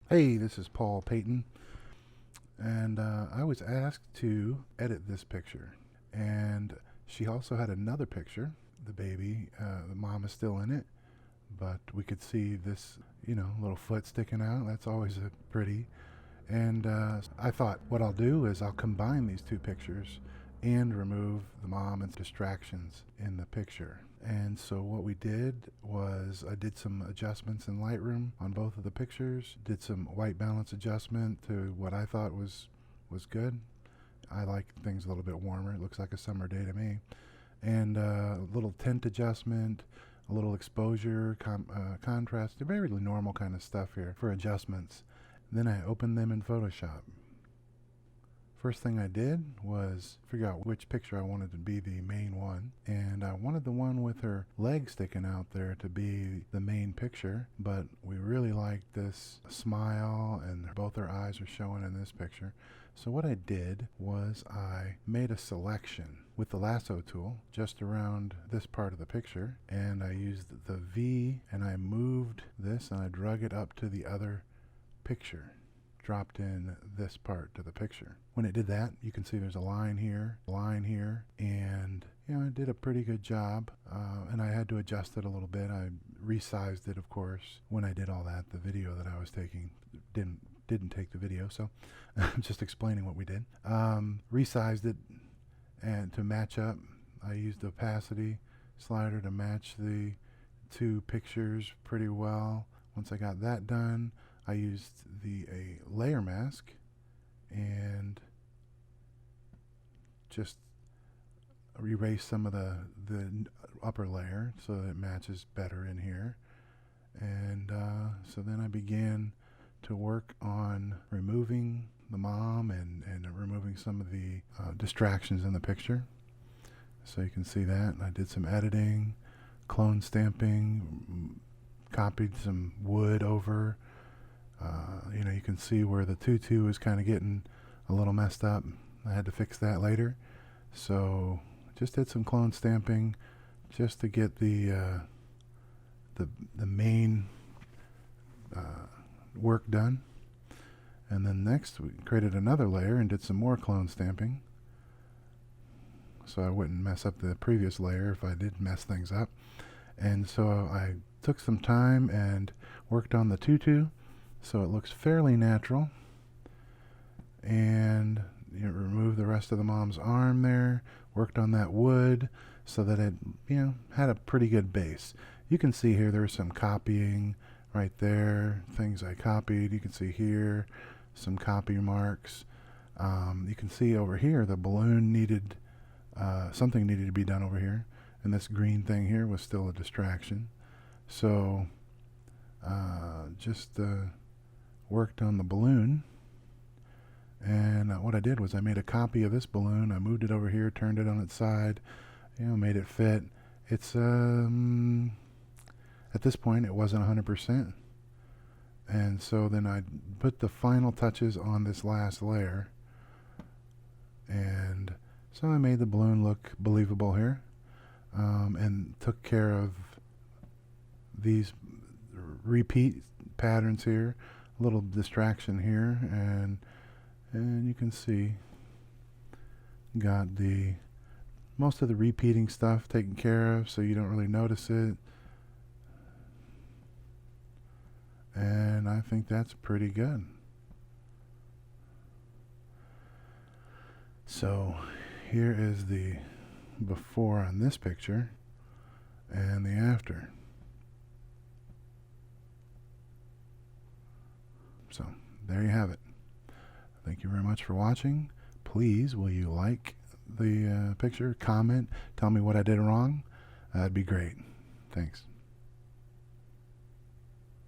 Hey, this is Paul Payton, and I was asked to edit this picture. And she also had another picture. The baby, the mom is still in it, but we could see this, little foot sticking out. That's always pretty. And I thought what I'll do is I'll combine these two pictures and remove the mom and distractions in the picture. And so what we did was I did some adjustments in Lightroom on both of the pictures, did some white balance adjustment to what I thought was good. I like things a little bit warmer. It looks like a summer day to me. And a little tint adjustment, a little exposure, contrast, very normal kind of stuff here for adjustments. Then I opened them in Photoshop. First thing I did was figure out which picture I wanted to be the main one, and I wanted the one with her leg sticking out there to be the main picture, but we really liked this smile and both her eyes are showing in this picture. So what I did was I made a selection with the lasso tool just around this part of the picture, and I used the V and I moved this and I drug it up to the other picture, dropped in this part to the picture. When it did that, you can see there's a line here, and it did a pretty good job. And I had to adjust it a little bit. I resized it, of course. When I did all that, the video that I was taking didn't take the video, so I'm just explaining what we did. Resized it, and to match up, I used the opacity slider to match the two pictures pretty well. Once I got that done, I used a layer mask and just erase some of the upper layer so that it matches better in here. And so then I began to work on removing the mom and removing some of the distractions in the picture. So you can see that. I did some editing, clone stamping, copied some wood over. You can see where the tutu is kind of getting a little messed up. I had to fix that later. So just did some clone stamping just to get the main work done. And then next we created another layer and did some more clone stamping, so I wouldn't mess up the previous layer if I did mess things up. And so I took some time and worked on the tutu so it looks fairly natural, and removed the rest of the mom's arm there, worked on that wood so that it had a pretty good base. You can see here there's some copying right there, things I copied. You can see here some copy marks. You can see over here the balloon needed something needed to be done over here, and this green thing here was still a distraction. So just worked on the balloon, and what I did was I made a copy of this balloon. I moved it over here, turned it on its side, made it fit. It's at this point it wasn't 100%, and so then I put the final touches on this last layer, and so I made the balloon look believable here, and took care of these repeat patterns here, a little distraction here, and you can see got the most of the repeating stuff taken care of, so you don't really notice it. And I think that's pretty good. So here is the before on this picture and the after. So there you have it. Thank you very much for watching. Please, will you like the picture, comment, tell me what I did wrong? That'd be great. Thanks.